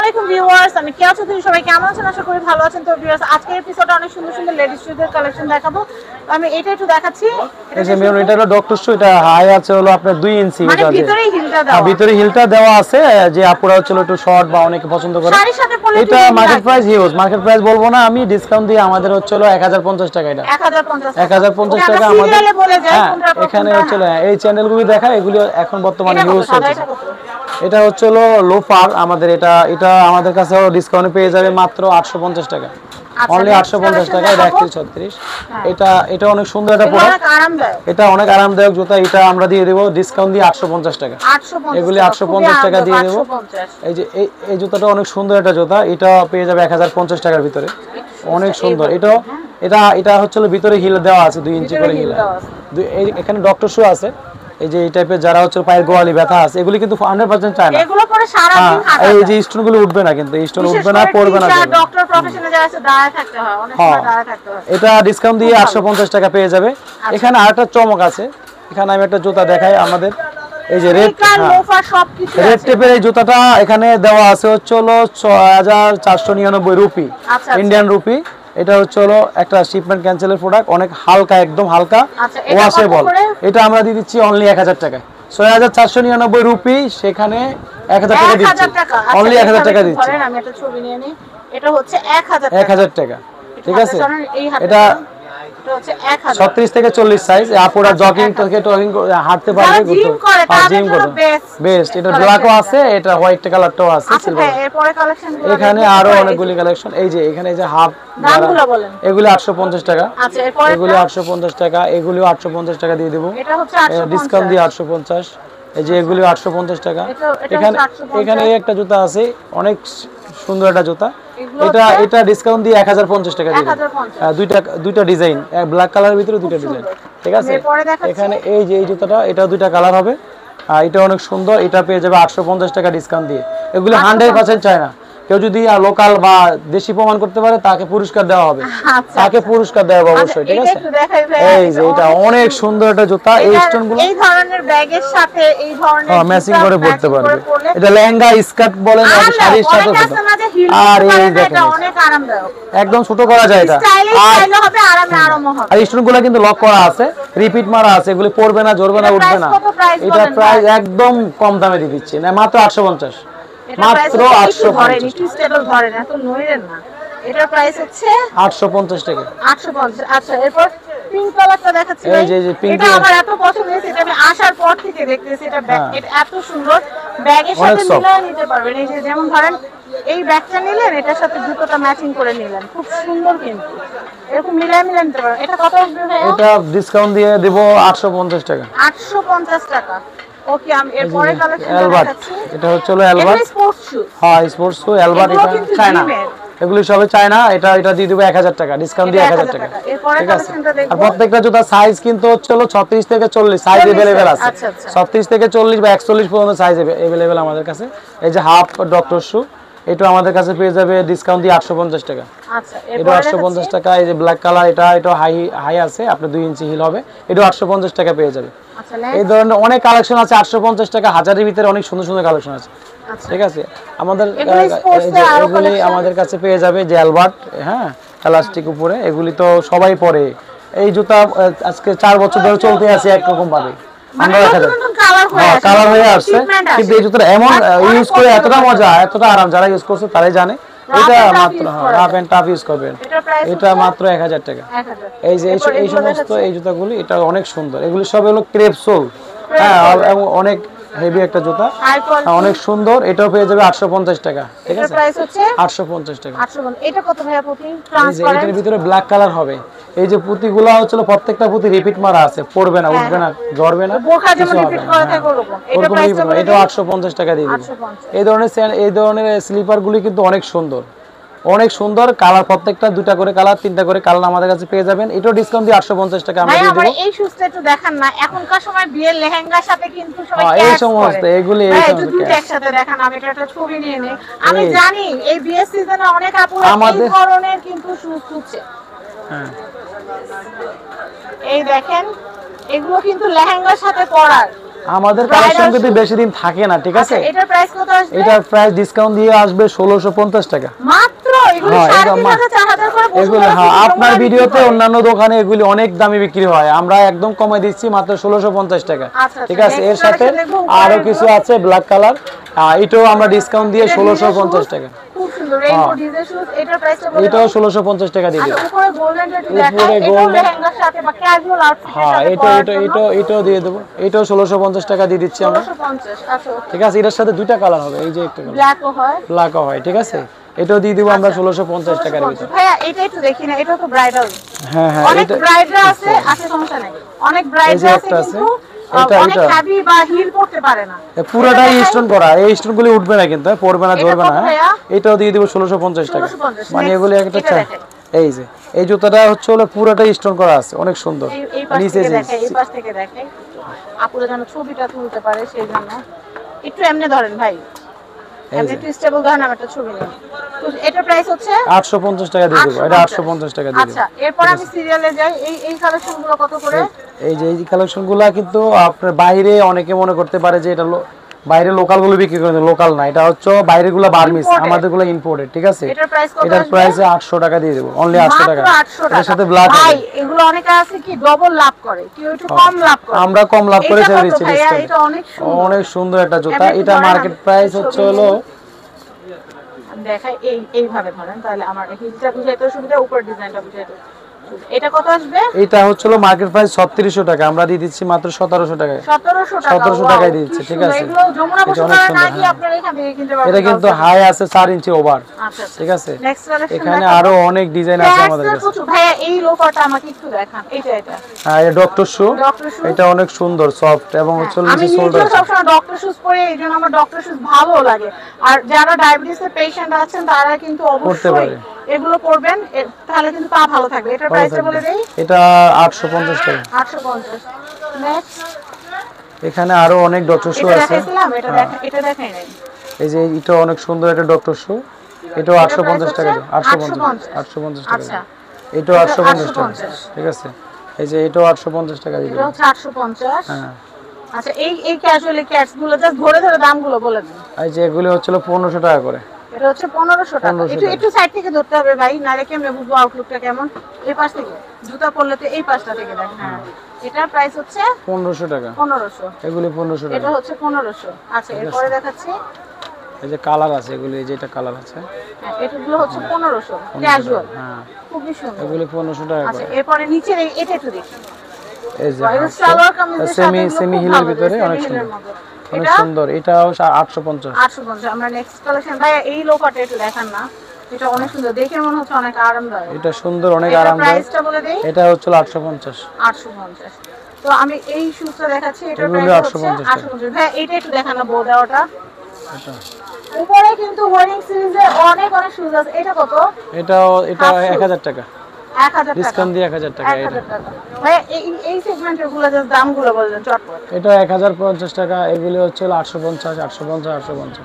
আলাইকুম ভিউয়ার্স, আমি কেয়া চৌধুরী। সবাই কেমন আছেন? আশা করি ভালো আছেন। তো ভিউয়ার্স, আজকের এপিসোডে অনেক সুন্দর সুন্দর লেডিস শুজের কালেকশন দেখাবো। আমি এটা একটু দেখাচ্ছি। এই যে মেরুন, এটা হলো ডক্টর শু। এটা হাই আছে হলো আপনার 2 ইঞ্চি। মানে এটা ভিতরে হিলটা দেওয়া। হ্যাঁ, ভিতরে হিলটা দেওয়া আছে। যে আপুরা হচ্ছে একটু শর্ট বা অনেকে পছন্দ করে। শাড়ির সাথে পরলে এটা market price huge. Market price বলবো না আমি, ডিসকাউন্ট দিয়ে আমাদের হচ্ছে 1050 টাকা। এটা 1050 টাকা আমাদের। হ্যাঁ, এখানে হচ্ছে এই চ্যানেলগুলো দেখা, এগুলো এখন বর্তমানে হিউজ চলছে। এটা হচ্ছে লোফার আমাদের। এটা আমাদের কাছে ডিসকাউন্টে পেয়ে যাবে মাত্র 850 টাকা। অনলি 850 টাকা। এটা 136। এটা অনেক সুন্দর একটা প্রোডাক্ট। এটা অনেক আরামদায়ক জুতা। এটা আমরা দিয়ে দেব ডিসকাউন্ট দিয়ে 850 টাকা। এগুলি 850 টাকা দিয়ে দেব। এই যে এই জুতাটা অনেক সুন্দর একটা জুতা। এটা পেয়ে যাবে 1050 টাকার ভিতরে। অনেক সুন্দর। এটা হচ্ছে ভিতরে হিল দেওয়া আছে, 2 ইঞ্চি করে হিল। এখানে ডক্টর শু আছে। এই যে এই টাইপের যারা হচ্ছে পায়ের গোড়ালি ব্যথা আছে, এগুলি কিন্তু 100% চায় না। এগুলো পরে সারা দিন হাঁটা যায়। এই যে স্টোনগুলো উঠবে না, কিন্তু স্টোন উঠবে না, পড়বে না। ডক্টর প্রফেশনাল যারা আছে দাঁড়ায় থাকতে হয়, অনেক সময় দাঁড়ায় থাকতে হয়। এটা ডিসকাউন্ট দিয়ে 850 টাকা পেয়ে যাবে। এখানে আরেকটা চমক আছে। এখানে আমি একটা জুতা দেখাই আমাদের। এই যে রেড টেপের এই জুতাটা এখানে দেওয়া আছে হচ্ছে 6499 রুপি, ইন্ডিয়ান রুপি। এটা হচ্ছে একটা শিপমেন্ট ক্যান্সেলের প্রোডাক্ট। অনেক হালকা, একদম হালকা, ওয়াশেবল। এটা আমরা দিয়ে দিচ্ছি অনলি 1000 টাকায়। 6499 রুপি, সেখানে 1000 টাকা দিচ্ছি। অনলি 1000 টাকা দিচ্ছি। আমি একটা ছবি নিয়ে নিই। এটা হচ্ছে 1000 টাকা। ঠিক আছে। এটা হচ্ছে 36 থেকে 40 সাইজ। আপুরা জগিং থেকে টগিং হাঁটতে পারবে, জিম করে। বেস্ট। এটা ব্ল্যাকও আছে, এটা হোয়াইট কালারটাও আছে, সিলভার। এখানে আরো অনেকগুলি কালেকশন। এই যে এখানে যে হাফ, এগুলো 850 টাকা। এগুলো 850 টাকা। এগুলো 850 টাকা দিয়ে দেব। ডিসকাউন্ট দিয়ে 850। এই যে এগুলো 850 টাকা। এখানে এই একটা জুতা আছে, অনেক সুন্দর একটা জুতা। এটা ডিসকাউন্ট দিয়ে 1050 টাকা দিয়ে দেব। দুইটা ডিজাইন, ব্ল্যাক কালারের ভিতরে দুইটা ডিজাইন। ঠিক আছে। এখানে এই যে এই জুতাটা, এটা দুইটা কালার হবে। এটা অনেক সুন্দর। এটা পেয়ে যাবে 850 টাকা ডিসকাউন্ট দিয়ে। এগুলো 100% চায় না। কেউ যদি লোকাল বা দেশি প্রমাণ করতে পারে, তাকে পুরস্কার দেওয়া হবে। তাকে পুরস্কার দেওয়া হবে অবশ্যই। ঠিক আছে। এই যে এটা অনেক সুন্দর একটা জুতা। এই স্টোনগুলো এই ধরনের ব্যাগের সাথে এই ধরনের ম্যাচিং করে পড়তে পারবে। এটা লেহেঙ্গা, স্কার্ট বলেন, শাড়ির সাথে। আর এই দেখেন, অনেক আরামদায়ক, একদম ছোট করা যায় এটা। আর স্টোনগুলো কিন্তু লক করা আছে, রিপিট মারা আছে। এগুলি পড়বে না, ঝরবে না, উঠবে না। এটা প্রাইস একদম কম দামে দিয়ে দিচ্ছি, না মাত্র 850। মাত্র 850 এটার প্রাইস হচ্ছে 850 টাকা। 850। আচ্ছা, এরপর পিঙ্ক কালারটা দেখাচ্ছি। এই যে পিঙ্ক, এটা আমার এত পছন্দ হয়েছে, এটা আমি আসার পর থেকে দেখতেছি। এটা এত সুন্দর, ব্যাগের সাথে মিলিয়ে নিতে পারবেন। এই যে যেমন ধরেন এই ব্যাগটা নিলেন, এটার সাথে জুতোটা ম্যাচিং করে নিলেন, খুব সুন্দর। কিন্তু এরকম মিলিয়ে নিতে পারবেন। এটা কত আসবে ভাই? এটা ডিসকাউন্ট দিয়ে দেব 850 টাকা। 850 টাকা। ওকে, আমি এরপরে কালেকশন দেখাচ্ছি। এটা হচ্ছে অ্যালবার্ট স্পোর্টস শু। হ্যাঁ, স্পোর্টস শু অ্যালবার্ট। এটা চায়না, এগুলো সবই চায়না। এটা দিয়ে দেব 1000 টাকা, ডিসকাউন্ট দিয়ে 1000 টাকা। ঠিক আছে। আর প্রত্যেকটা জুতা সাইজ কিন্তু হচ্ছে 36 থেকে 40 সাইজ अवेलेबल আছে। 36 থেকে 40 বা 41 পর্যন্ত সাইজ अवेलेबल আমাদের কাছে। এই যে হাফ ডক্টর শু, এটা আমাদের কাছে পেয়ে যাবে ডিসকাউন্ট দিয়ে 850 টাকা। আচ্ছা, এটা 850 টাকা। এই যে ব্ল্যাক কালার, এটা হাই আছে, আপনার 2 ইঞ্চি হিল হবে। এটা 850 টাকা পেয়ে যাবে। এই ধরনের অনেক কালেকশন আছে। 850 টাকা, হাজারের ভিতরে অনেক সুন্দর সুন্দর কালেকশন আছে। ঠিক আছে। এগুলি আমাদের কাছে পেয়ে যাবে যে অ্যালবার্ট, হ্যাঁ, এলাস্টিক উপরে। এগুলি তো সবাই পরে। এই জুতা আজকে 4 বছর ধরে চলতে আছে একরকম ভাবে। আমরা কালার হয়ে আসছে, কিন্তু এই জুতাটা এমন ইউজ করে এতটা মজা, এতটা আরাম, যারা ইউজ করছে তারাই জানে। এটা মাত্র রাফ এন্ড টাফ ইউজ করবেন। এটা মাত্র 1000 টাকা। এই যে এই সমস্ত এই জুতাগুলি, এটা অনেক সুন্দর। এগুলি সব হলো ক্রেপ সোল। হ্যাঁ, এবং অনেক হেভি একটা জুতা, অনেক সুন্দর। এটাও পেয়ে যাবে 850 টাকা। ঠিক আছে। 850 টাকা। এটা কত ভাইয়া পুঁতি? এটার ভিতরে ব্ল্যাক কালার হবে। এই যে পুঁতিগুলো হচ্ছে প্রত্যেকটা পুঁতি রিপিট মারা আছে, পড়বে না, উঠবে না, ঝরবে না, এটাও 850 টাকা দিয়ে দিবে। এই ধরনের স্লিপার গুলি কিন্তু অনেক সুন্দর, অনেক সুন্দর। কালার প্রত্যেকটা দুটা করে কালার, তিনটা করে কালার আমাদের কাছে পেয়ে যাবেন। এটাও ডিসকাউন্ট দিয়ে 850 টাকা আমরা দিয়ে দেব। এই শুজটা একটু দেখান না, এখনকার সময় বিয়ের লেহেঙ্গার সাথে কিন্তু সবাই এই সমস্ত এগুলি এই সমস্ত দুটো একসাথে দেখান। আমি একটা ছবি নিয়ে নেই। আমি জানি এই বিয়ের সিজনে অনেক আপুরা এই ধরনের কিন্তু শুজ খুঁজছে। হ্যাঁ, এই দেখেন, এগুলো কিন্তু লেহেঙ্গার সাথে পরার আমাদের কালেকশন কিন্তু বেশি দিন থাকে না, ঠিক আছে? এটার প্রাইস কত আসবে? এটার প্রাইস ডিসকাউন্ট দিয়ে আসবে 1650 টাকা মাত্র। এগুলো 4500 করে বসে। এগুলো হ্যাঁ, আপনার ভিডিওতে অন্যান্য দোকানে এগুলি অনেক দামে বিক্রি হয়, আমরা একদম কমাই দিচ্ছি মাত্র 1650 টাকা, ঠিক আছে? এর সাথে আরো কিছু আছে ব্ল্যাক কালার, এটাও আমরা ডিসকাউন্ট দিয়ে 1650 টাকা। খুব সুন্দর রেইনবো ডিজাইন শুজ। এটার প্রাইসটা বলুন। এটাও 1650 টাকা দিয়ে দিই। উপরে গোল্ডেন রেড দেখা, এটাও লেহেঙ্গার সাথে বা ক্যাজুয়াল আউটফিটের সাথে। হ্যাঁ, এটাও দিয়ে দেব। এটাও 1650 টাকা দিয়ে দিচ্ছি আমরা। 1650। আচ্ছা, ঠিক আছে, এটার সাথে দুইটা কালার হবে, এই যে একটা কালার ব্ল্যাকও হয়, ব্ল্যাকও হয়, ঠিক আছে? এটাও দিয়ে দিব আমরা 1650 টাকার ভিতর। ভাইয়া এটা একটু দেখি না, এটা তো ব্রাইডাল। হ্যাঁ হ্যাঁ, অনেক ব্রাইডরা আছে, সমস্যা নাই। অনেক ব্রাইডরা আছে কিন্তু অনেক হেভি বা হিল পড়তে পারে না। পুরোটাই স্টোন করা, এই স্টোনগুলি উঠবে না কিন্তু, পড়বে না, ধরবে না। এটাও দিয়ে দিব 1650 টাকা। মানে এগুলি একটা এই যে এই জুতাটা হচ্ছে হলো পুরোটাই স্টোন করা আছে, অনেক সুন্দর। নিচে দেখেন, এই পাশ থেকে দেখেন, আপুরা যেন ছবিটা তুলতে পারে সেই জন্য একটু এমনি ধরেন ভাই, এমনি টুইস্টেবল ধরেন, আমি একটা ছবি নিই। তো এটার প্রাইস হচ্ছে 850 টাকা দিয়ে দেব। এটা 850 টাকা দিয়ে দেব। আচ্ছা, এরপর আমি সিরিয়ালে যাই। এই কালেকশনগুলো কত করে? এই যে এই কালেকশনগুলো কিন্তু আপনার বাইরে অনেকে মনে করতে পারে যে এটা বাইরে লোকাল গুলো বিক্রি করে, লোকাল না, এটা হচ্ছে বাইরের গুলো বার্মিস, আমাদের গুলো ইম্পোর্টেড, ঠিক আছে? এটার প্রাইস 800 টাকা দিয়ে দেব, অনলি 800 টাকা। এর সাথে ব্ল্যাক ভাই এগুলো অনেকে আছে কি ডাবল লাভ করে, কেউ একটু কম লাভ করে, আমরা কম লাভ করে ছেড়ে দিচ্ছি। এটা অনেক সুন্দর একটা জুতা। এটা মার্কেট প্রাইস হচ্ছে হলো, দেখাই এইভাবে ধরেন, তাহলে আমার হিলটা বুঝাইতে সুবিধা, উপর ডিজাইনটা বুঝাইতে। এটা কত আসবে? এটা হচ্ছে মার্কেট প্রাইস 3600 টাকা, আমরা দিয়ে দিচ্ছি মাত্র 1700 টাকায়। 1700 টাকায় দিচ্ছি, ঠিক আছে? এগুলো যমুনা বসুন্ধরা না কি আপনারা এখান থেকে কিনতে পারবেন। এটা কিন্তু হাই আছে 4 ইঞ্চি ওভার, আচ্ছা, ঠিক আছে? নেক্সট কালেকশন এখানে আরো অনেক ডিজাইন আছে আমাদের কাছে। ভাইয়া এই লোফারটা আমাকে একটু দেখান। এটা হ্যাঁ, এটা ডক্টর শু। এটা অনেক সুন্দর, সফট এবং হচ্ছে আমি নিজে সবসময় ডক্টর শুজ পরে, এইজন্য আমার ডক্টর শুজ ভালো লাগে। আর যারা ডায়াবেটিসের পেশেন্ট আছেন তারা কিন্তু অবশ্যই এগুলো পরবেন, তাহলে কিন্তু পা ভালো থাকবে। এটার প্রাইসটা বলে দেই। এটা 850 টাকা। 850। নেক্সট এখানে আরো অনেক ডক্টর শু আছে। এটা দেখাই নাই। এই যে এটা অনেক সুন্দর একটা ডক্টর শু, এটাও 850 টাকা। 850 টাকা। আচ্ছা, এটাও 850 টাকা, ঠিক আছে? এই যে এটাও 850 টাকা দিবেন। এটা হচ্ছে 850। হ্যাঁ। আচ্ছা, এই ক্যাজুয়াল ক্যাটস গুলো জাস্ট ধরে ধরে দামগুলো বলে দিন। এই যে এগুলো হচ্ছে 1500 টাকা করে। এটা হচ্ছে 1500 টাকা। একটু সাইড থেকে ধরতে হবে ভাই, নালে কেমনে বুঝবো আউটলুকটা কেমন। এই পাশ থেকে জুতা পরলে তো এই পাশটা থেকে দেখেন। হ্যাঁ, এটার প্রাইস হচ্ছে 1500 টাকা। 1500। এগুলি 1500 টাকা। এটা হচ্ছে 1500। আচ্ছা, এরপরে দেখাচ্ছি। এই যে কালার আছে, এগুলি এই যে এটা কালার আছে। হ্যাঁ, এটাগুলো হচ্ছে 1500 ক্যাজুয়াল। হ্যাঁ, খুবই সুন্দর। এগুলি 1500 টাকা করে। আচ্ছা, এরপরে নিচে এটা একটু দেখি। এই যে সেমি হিলের ভিতরে অনেক সুন্দর, অনেক সুন্দর। এটাও 850। 850। আমরা নেক্সট কালেকশন ভাই এই লোফারটা একটু দেখান না, এটা অনেক সুন্দর, দেখে মনে হচ্ছে অনেক আরামদায়ক। এটা সুন্দর, অনেক আরামদায়ক। প্রাইসটা বলে দেই। এটা হচ্ছে 850। 850। তো আমি এই শুজটা দেখাচ্ছি, এটার প্রাইস হচ্ছে 850। ভাই এটা একটু দেখানো বোর্ডটা। এটা উপরে কিন্তু ওয়ারিং সিরিজে অনেক শুজ আছে। এটা কত? এটা 1000 টাকা। 1000 টাকা ডিসকাউন্ট দিয়ে 1000 টাকা। এটা ভাই এই সেগমেন্টের গুলো জাস্ট দামগুলো বলেন চটপট। এটা 1050 টাকা। এগুলি হচ্ছে 850, 850, 850।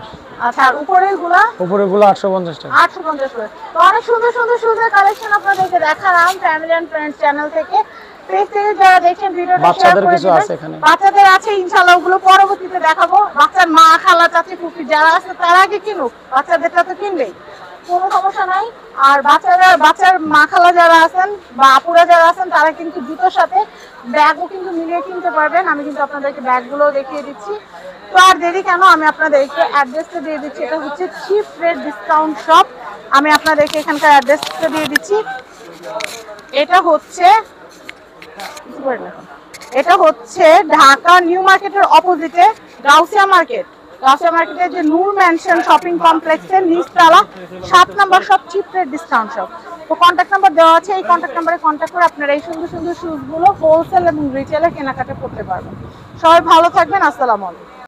আচ্ছা, আর উপরেরগুলো? উপরেরগুলো 850 টাকা। 850 করে। তো অনেক সুন্দর সুন্দর শুজের কালেকশন আপনাদেরকে দেখালাম ফ্যামিলি এন্ড ফ্রেন্ডস চ্যানেল থেকে। পেজ থেকে যারা দেখেন ভিডিওটা শেয়ার করে দিবেন। কিছু আছে এখানে, বাচ্চাদের আছে ইনশাআল্লাহ, ওগুলো পরবর্তীতে দেখাবো। বাচ্চার মা, খালা, চাচি, ফুফি যারা আছে তারা আগে কিনুক, বাচ্চাদেরটা তো কিনবেই, কোনো সমস্যা নাই। আর বাচ্চার মা, খালা যারা আছেন বা আপুরা যারা আছেন তারা কিন্তু জুতোর সাথে ব্যাগও কিন্তু মিলিয়ে কিনতে পারবেন। আমি কিন্তু আপনাদেরকে ব্যাগগুলো দেখিয়ে দিচ্ছি। তো আর দেরি কেন, আমি আপনাদেরকে অ্যাড্রেসটা দিয়ে দিচ্ছি। এটা হচ্ছে চিপ রেট ডিসকাউন্ট শপ। আমি আপনাদেরকে এখানকার অ্যাড্রেসটা দিয়ে দিচ্ছি। এটা হচ্ছে ঢাকা নিউ মার্কেটের অপোজিটে গাউসিয়া মার্কেট। গাউসিয়া মার্কেটের যে নূর ম্যানশন শপিং কমপ্লেক্সের নিচতলা 7 নম্বর shop, cheap rate discount shop. তো কন্ট্যাক্ট নাম্বার দেওয়া আছে, এই কন্ট্যাক্ট নাম্বারে কন্ট্যাক্ট করে আপনারা এই সুন্দর সুন্দর শুজগুলো হোলসেল এবং রিটেলে কেনাকাটা করতে পারবেন। সবাই ভালো থাকবেন। আসসালামু আলাইকুম।